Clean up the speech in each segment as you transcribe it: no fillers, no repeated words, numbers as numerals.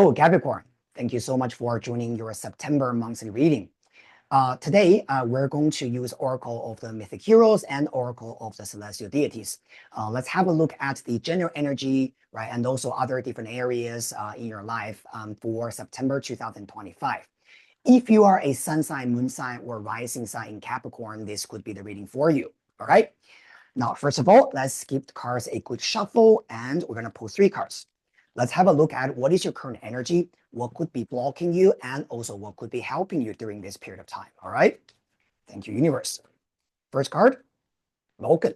Hello, Capricorn. Thank you so much for joining your September monthly reading. Today, we're going to use Oracle of the Mythic Heroes and Oracle of the Celestial Deities. Let's have a look at the general energy, right, and also other different areas in your life for September 2025. If you are a sun sign, moon sign, or rising sign in Capricorn, this could be the reading for you. All right. Now, first of all, let's give the cards a good shuffle, and we're going to pull 3 cards. Let's have a look at what is your current energy, what could be blocking you, and also what could be helping you during this period of time. All right. Thank you, universe. First card, Vulcan.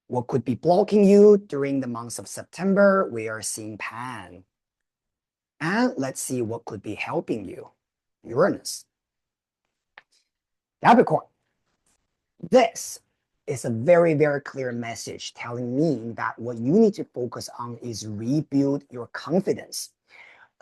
What could be blocking you during the months of September? We are seeing Pan. And let's see what could be helping you. Uranus. Capricorn. This is a very, very clear message telling me that what you need to focus on is rebuild your confidence.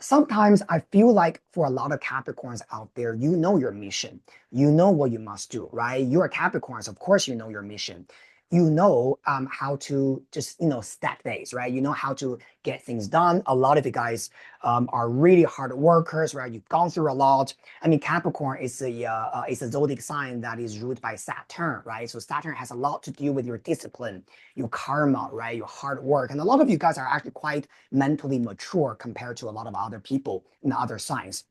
Sometimes I feel like for a lot of Capricorns out there, you know your mission. You know what you must do, right? You're Capricorns, of course you know your mission. You know how to just, stack days, right? You know how to get things done. A lot of you guys are really hard workers, right? You've gone through a lot. I mean, Capricorn is a zodiac sign that is ruled by Saturn, right? So Saturn has a lot to do with your discipline, your karma, right? Your hard work. And a lot of you guys are actually quite mentally mature compared to a lot of other people in other signs.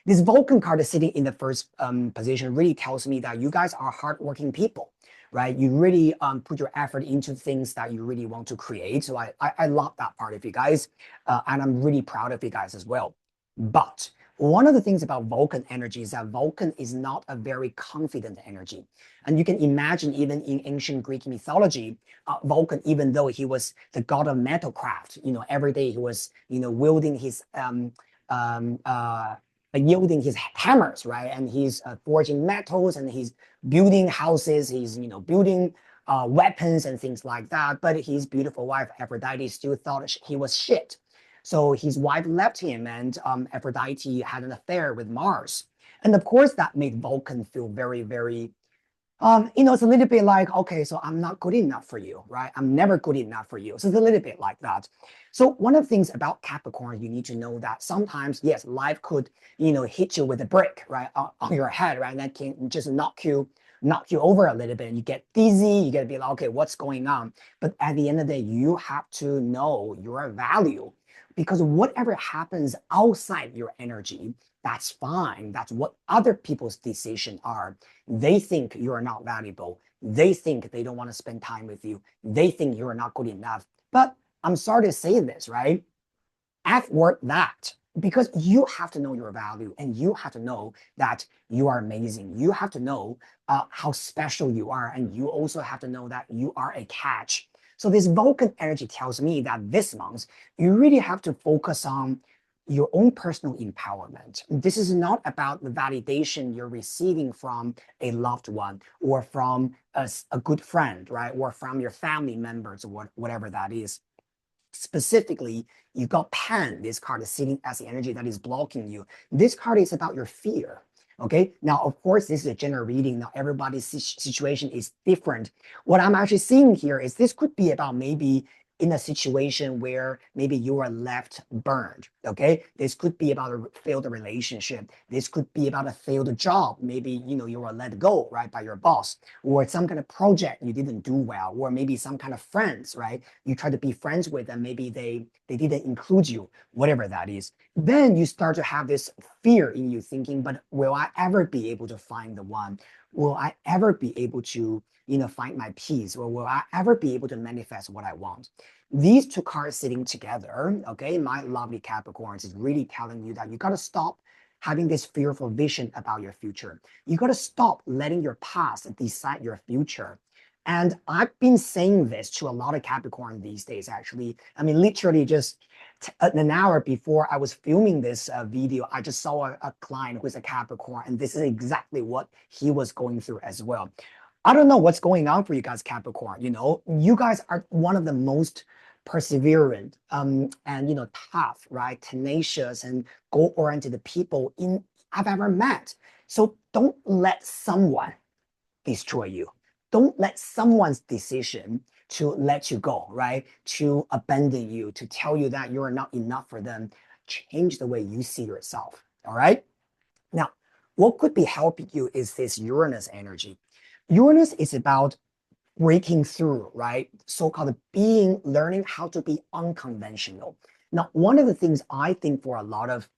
This Vulcan card is sitting in the first position really tells me that you guys are hardworking people, right? You really put your effort into things that you really want to create. So I love that part of you guys, and I'm really proud of you guys as well. But one of the things about Vulcan energy is that Vulcan is not a very confident energy. And you can imagine even in ancient Greek mythology, Vulcan, even though he was the god of metalcraft, every day he was, wielding his yielding his hammers, right? And he's forging metals and he's building houses, he's, building weapons and things like that. But his beautiful wife, Aphrodite, still thought he was shit. So his wife left him and Aphrodite had an affair with Mars. And of course, that made Vulcan feel very, very, it's a little bit like, okay, so I'm not good enough for you, right? I'm never good enough for you. So it's a little bit like that. So one of the things about Capricorn, you need to know that sometimes, yes, life could, hit you with a brick, right, on your head, right? And that can just knock you over a little bit and you get dizzy, you get to be like, okay, what's going on? But at the end of the day, you have to know your value, because whatever happens outside your energy, that's fine. That's what other people's decisions are. They think you are not valuable. They think they don't want to spend time with you. They think you're not good enough. But I'm sorry to say this, right? F-word that. Because you have to know your value and you have to know that you are amazing. You have to know how special you are. And you also have to know that you are a catch. So this Vulcan energy tells me that this month, you really have to focus on your own personal empowerment. This is not about the validation you're receiving from a loved one or from a good friend, right? Or from your family members or whatever that is. Specifically, you got Pan. This card is sitting as the energy that is blocking you. This card is about your fear. Okay, now, of course, this is a general reading. Now, everybody's situation is different. What I'm actually seeing here is this could be about maybe in a situation where maybe you are left burned, okay? This could be about a failed relationship. This could be about a failed job. Maybe, you were let go, right, by your boss, or some kind of project you didn't do well, or maybe some kind of friends, right? You try to be friends with them, maybe they didn't include you, whatever that is. Then you start to have this fear in you thinking, but will I ever be able to find the one? Will I ever be able to, find my peace? Or will I ever be able to manifest what I want? These 2 cards sitting together, okay, my lovely Capricorns, is really telling you that you got to stop having this fearful vision about your future. You got to stop letting your past decide your future. And I've been saying this to a lot of Capricorn these days, actually. I mean, literally just an hour before I was filming this video, I just saw a client who is a Capricorn, and this is exactly what he was going through as well. I don't know what's going on for you guys, Capricorn. You guys are one of the most perseverant and tough, right, tenacious and goal-oriented people I've ever met. So don't let someone destroy you. Don't let someone's decision to let you go, right? To abandon you, to tell you that you're not enough for them. Change the way you see yourself. All right. Now, what could be helping you is this Uranus energy. Uranus is about breaking through, right? So-called being, learning how to be unconventional. Now, one of the things I think for a lot of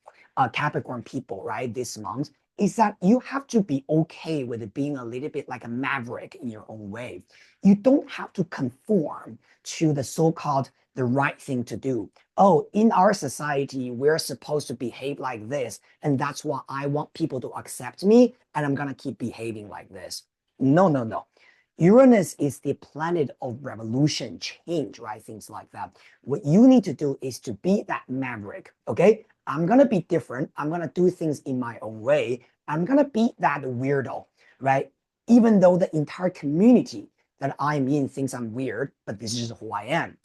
Capricorn people, right, this month, is that you have to be okay with it being a little bit like a maverick in your own way. You don't have to conform to the so-called the right thing to do. Oh, in our society, we're supposed to behave like this, and that's why I want people to accept me, and I'm gonna keep behaving like this. No, no, no. Uranus is the planet of revolution, change, right? Things like that. What you need to do is to be that maverick, okay? I'm gonna be different. I'm gonna do things in my own way. I'm gonna be that weirdo, right? Even though the entire community that I'm in thinks I'm weird, but this is just who I am.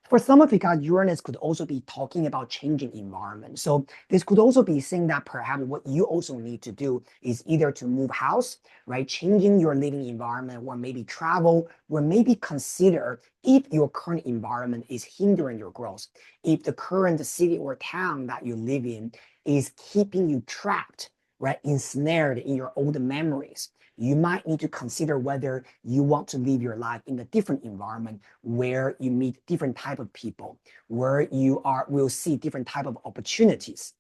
For some of you guys, Uranus could also be talking about changing environment. So this could also be saying that perhaps what you also need to do is either to move house, right? Changing your living environment, or maybe travel, or maybe consider if your current environment is hindering your growth, if the current city or town that you live in is keeping you trapped, right? Ensnared in your old memories. You might need to consider whether you want to live your life in a different environment where you meet different type of people, where you will see different type of opportunities.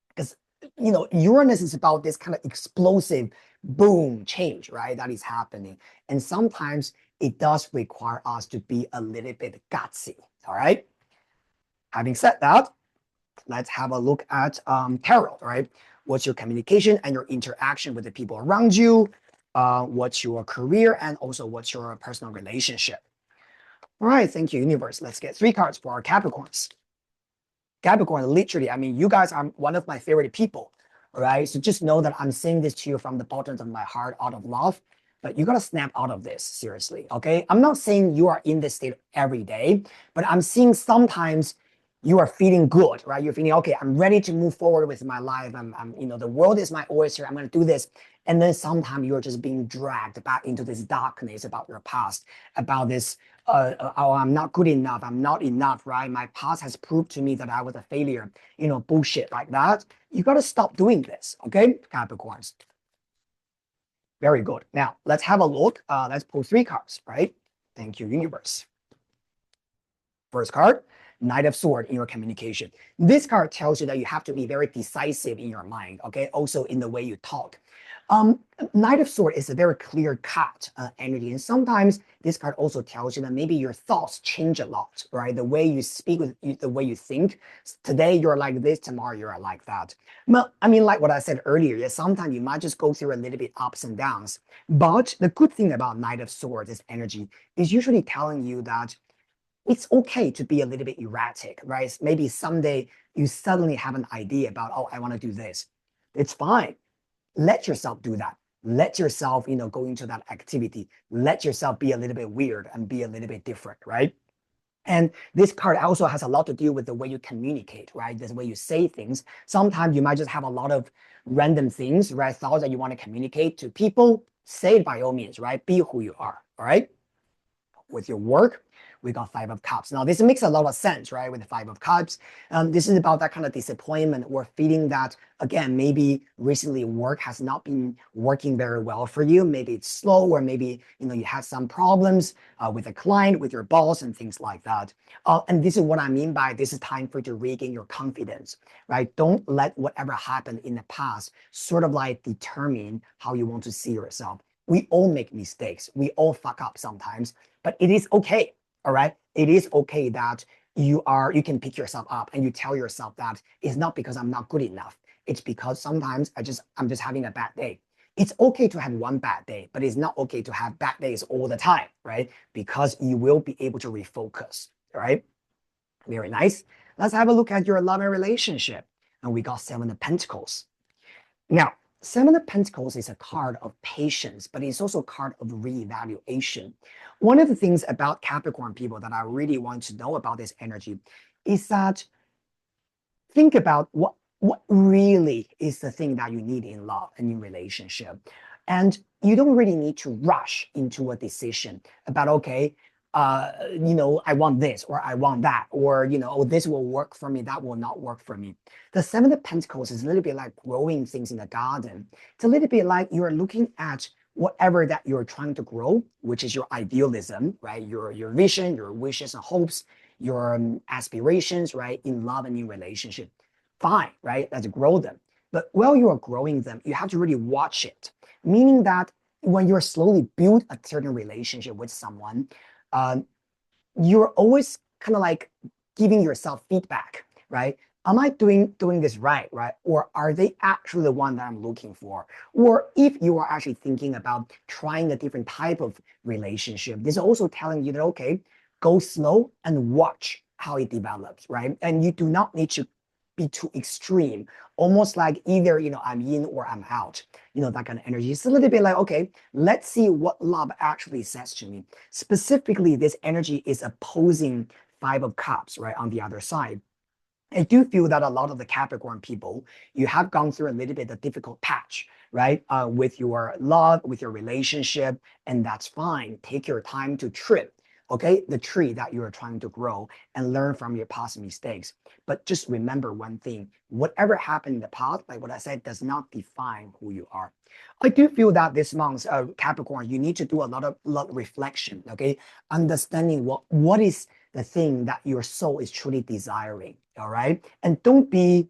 Because Uranus is about this kind of explosive boom change, right? That is happening. And sometimes it does require us to be a little bit gutsy. All right. Having said that, let's have a look at tarot, right? What's your communication and your interaction with the people around you? What's your career, and also what's your personal relationship? All right, thank you, universe. Let's get 3 cards for our Capricorns. Capricorn, literally, I mean, you guys are one of my favorite people, all right? So just know that I'm saying this to you from the bottom of my heart out of love, but you got to snap out of this, seriously, okay? I'm not saying you are in this state every day, but I'm seeing sometimes you are feeling good, right? You're feeling, okay, I'm ready to move forward with my life. The world is my oyster. I'm going to do this. And then sometimes you're just being dragged back into this darkness about your past, about this, oh, I'm not good enough. I'm not enough, right? My past has proved to me that I was a failure, bullshit like that. You got to stop doing this, okay, Capricorns? Very good. Now, let's have a look. Let's pull 3 cards, right? Thank you, universe. First card, Knight of Swords in your communication. This card tells you that you have to be very decisive in your mind, okay? Also in the way you talk. Knight of Swords is a very clear-cut energy, and sometimes this card also tells you that maybe your thoughts change a lot, right? The way you speak, the way you think. Today you're like this, tomorrow you're like that. Well, I mean, like what I said earlier, yeah, sometimes you might just go through a little bit ups and downs. But the good thing about Knight of Swords, this energy, is usually telling you that it's okay to be a little bit erratic, right? Maybe someday you suddenly have an idea about, oh, I want to do this. It's fine. Let yourself do that. Let yourself, go into that activity. Let yourself be a little bit weird and be a little bit different, right? And this card also has a lot to do with the way you communicate, right? The way you say things. Sometimes you might just have a lot of random things, right? Thoughts that you want to communicate to people. Say it by all means, right? Be who you are, all right? With your work, we got 5 of Cups. Now, this makes a lot of sense, right? With the 5 of Cups, this is about that kind of disappointment or feeling that, again, maybe recently work has not been working very well for you. Maybe it's slow, or maybe, you had some problems with a client, with your boss, and things like that. And this is what I mean by this is time for you to regain your confidence, right? Don't let whatever happened in the past sort of like determine how you want to see yourself. We all make mistakes. We all fuck up sometimes, but it is okay. All right. It is okay that you can pick yourself up and you tell yourself that it's not because I'm not good enough. It's because sometimes I'm just having a bad day. It's okay to have one bad day, but it's not okay to have bad days all the time, right? Because you will be able to refocus. All right. Very nice. Let's have a look at your love and relationship. And we got 7 of Pentacles. Now, 7 of Pentacles is a card of patience, but it's also a card of reevaluation. One of the things about Capricorn people that I really want to know about this energy is that think about what really is the thing that you need in love and in relationship. And you don't really need to rush into a decision about, okay, I want this or I want that, or, oh, this will work for me, that will not work for me. The Seven of Pentacles is a little bit like growing things in the garden. It's a little bit like you're looking at whatever that you're trying to grow, which is your idealism, right? Your vision, your wishes and hopes, your aspirations, right? In love and in relationship. Fine, right? Let's grow them. But while you are growing them, you have to really watch it. Meaning that when you're slowly build a certain relationship with someone, um, you're always kind of like giving yourself feedback, right? Am I doing this right, right? Or are they actually the one that I'm looking for? Or if you are actually thinking about trying a different type of relationship, this is also telling you that, okay, go slow and watch how it develops, right? And you do not need to be too extreme, almost like either, I'm in or I'm out, that kind of energy. It's a little bit like, okay, let's see what love actually says to me. Specifically, this energy is opposing Five of Cups, right, on the other side. I do feel that a lot of the Capricorn people, you have gone through a little bit of difficult patch, right? With your love, with your relationship, and that's fine. Take your time to trim, okay, the tree that you are trying to grow and learn from your past mistakes. But just remember one thing, whatever happened in the past, like what I said, does not define who you are. I do feel that this month, Capricorn, you need to do a lot of reflection, okay? Understanding what is the thing that your soul is truly desiring, all right? And don't be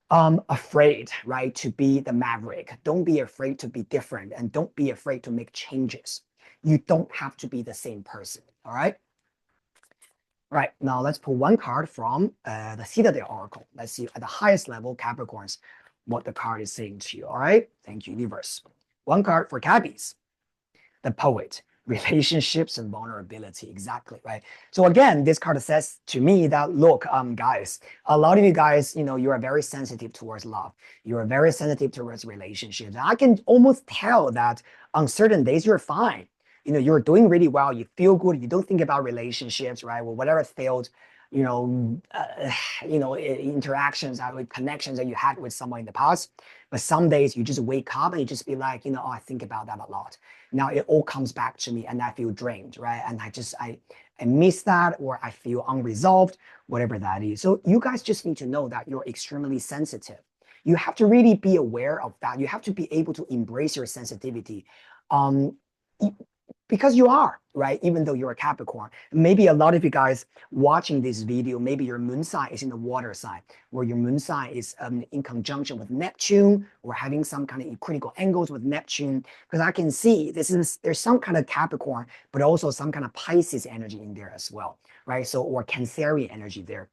afraid, right, to be the maverick. Don't be afraid to be different, and don't be afraid to make changes. You don't have to be the same person, all right? All right, now let's pull one card from the Citadel Oracle. Let's see at the highest level, Capricorns, what the card is saying to you, all right? Thank you, universe. One card for Cappies, the Poet, relationships and vulnerability. Exactly, right? So again, this card says to me that, look, guys, a lot of you guys, you are very sensitive towards love. You are very sensitive towards relationships. And I can almost tell that on certain days you're fine. You're doing really well. You feel good. You don't think about relationships, right? Well, whatever failed, you know, uh, interactions, with connections that you had with someone in the past. But some days you just wake up and you just be like, oh, I think about that a lot. Now it all comes back to me and I feel drained, right? And I miss that, or I feel unresolved, whatever that is. So you guys just need to know that you're extremely sensitive. You have to really be aware of that. You have to be able to embrace your sensitivity. Um, because you are, right? Even though you're a Capricorn. Maybe a lot of you guys watching this video, maybe your moon sign is in the water sign, where your moon sign is in conjunction with Neptune, or having some kind of critical angles with Neptune. Because I can see there's some kind of Capricorn, but also some kind of Pisces energy in there as well, right? So, or Cancerian energy there.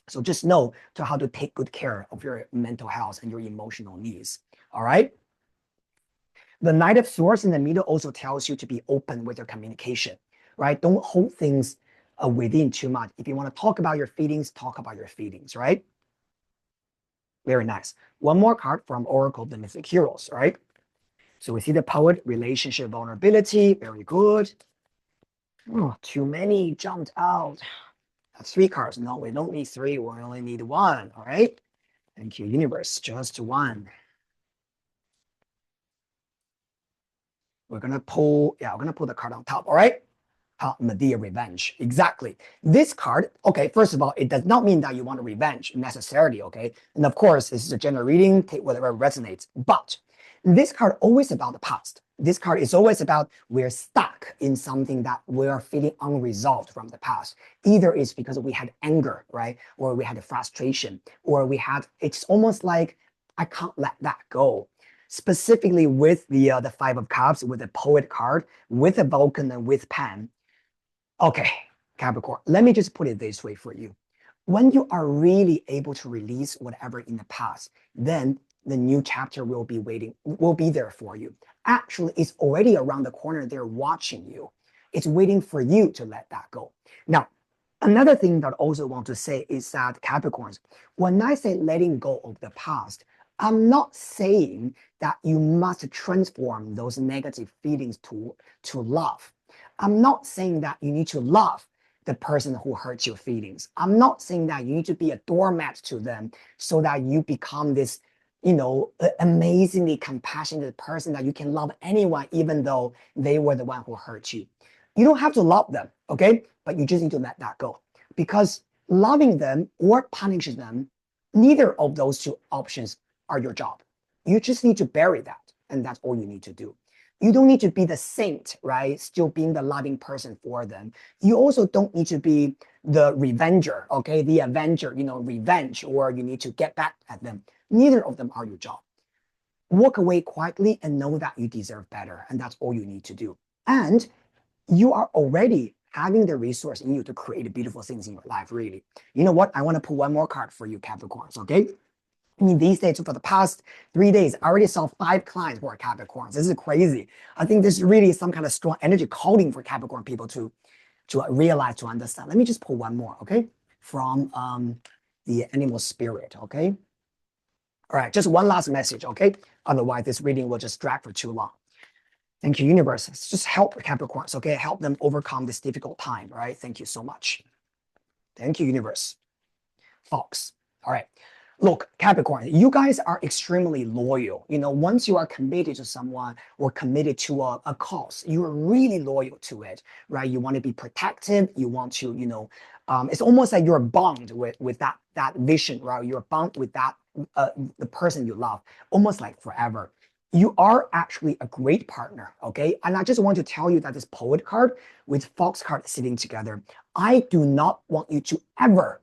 So just know to how to take good care of your mental health and your emotional needs. All right. The Knight of Swords in the middle also tells you to be open with your communication, right? Don't hold things within too much. If you want to talk about your feelings, talk about your feelings, right? Very nice. One more card from Oracle, the Mythic Heroes, right? So we see the Poet, relationship, vulnerability. Very good. Oh, too many jumped out. That's 3 cards. No, we don't need 3. We only need 1, all right? Thank you, universe. Just 1. We're gonna pull the card on top, all right? Medea Revenge. Exactly. This card, okay, first of all, it does not mean that you want a revenge necessarily, okay? And of course, this is a general reading, take whatever resonates. But this card always about the past. This card is always about we're stuck in something that we are feeling unresolved from the past. Either it's because we had anger, right? Or we had a frustration, or it's almost like I can't let that go. Specifically with the 5 of Cups, with the Poet card, with the Vulcan and with Pan. Okay, Capricorn, let me just put it this way for you. When you are really able to release whatever in the past, then the new chapter will be there for you. Actually, it's already around the corner. They're watching you. It's waiting for you to let that go. Now, another thing that I also want to say is that Capricorns, when I say letting go of the past, I'm not saying that you must transform those negative feelings to love. I'm not saying that you need to love the person who hurts your feelings. I'm not saying that you need to be a doormat to them so that you become this, amazingly compassionate person that you can love anyone, even though they were the one who hurt you. You don't have to love them, okay? But you just need to let that go. Because loving them or punishing them, neither of those two options are your job. You just need to bury that, and that's all you need to do. You don't need to be the saint, right? Still being the loving person for them. You also don't need to be the revenger, okay? The avenger, revenge, or you need to get back at them. Neither of them are your job. Walk away quietly and know that you deserve better, and that's all you need to do. And you are already having the resource in you to create beautiful things in your life, really. You know what? I want to put one more card for you, Capricorns, okay? I mean, these days, for the past 3 days, I already saw 5 clients who are Capricorns. This is crazy. I think this really is some kind of strong energy calling for Capricorn people to realize, to understand. Let me just pull one more, okay? From the animal spirit, okay? All right, just one last message, okay? Otherwise, this reading will just drag for too long. Thank you, universe. Just help Capricorns, okay? Help them overcome this difficult time, right? Thank you so much. Thank you, universe. Fox. All right. Look, Capricorn, you guys are extremely loyal. Once you are committed to someone or committed to a cause, you are really loyal to it, right? You want to be protective. You want to, it's almost like you're bound with that vision, right? You're bound with that the person you love, almost like forever. You are actually a great partner, okay? And I just want to tell you that this poet card with fox card sitting together, I do not want you to ever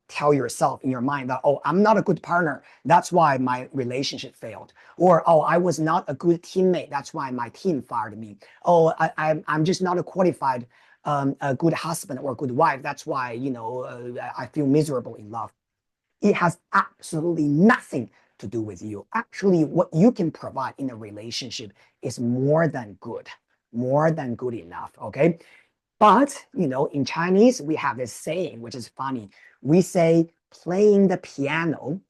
tell yourself in your mind that, oh, I'm not a good partner. That's why my relationship failed. Or, oh, I was not a good teammate. That's why my team fired me. Oh, I'm just not a qualified, a good husband or a good wife. That's why, I feel miserable in love. It has absolutely nothing to do with you. Actually, what you can provide in a relationship is more than good enough, okay? But, in Chinese, we have this saying, which is funny. We say playing the piano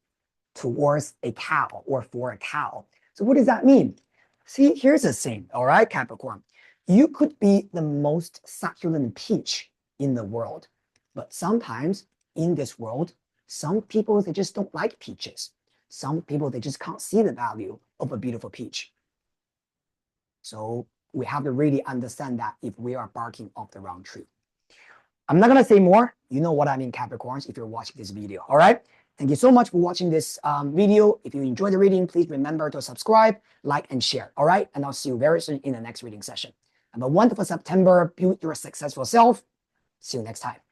towards a cow or for a cow. So what does that mean? See, here's a thing, all right, Capricorn. You could be the most succulent peach in the world, but sometimes in this world, some people, they just don't like peaches. Some people, they just can't see the value of a beautiful peach. So we have to really understand that if we are barking off the wrong tree. I'm not going to say more. You know what I mean, Capricorns, if you're watching this video. All right. Thank you so much for watching this video. If you enjoyed the reading, please remember to subscribe, like, and share. All right. And I'll see you very soon in the next reading session. Have a wonderful September. Build your successful self. See you next time.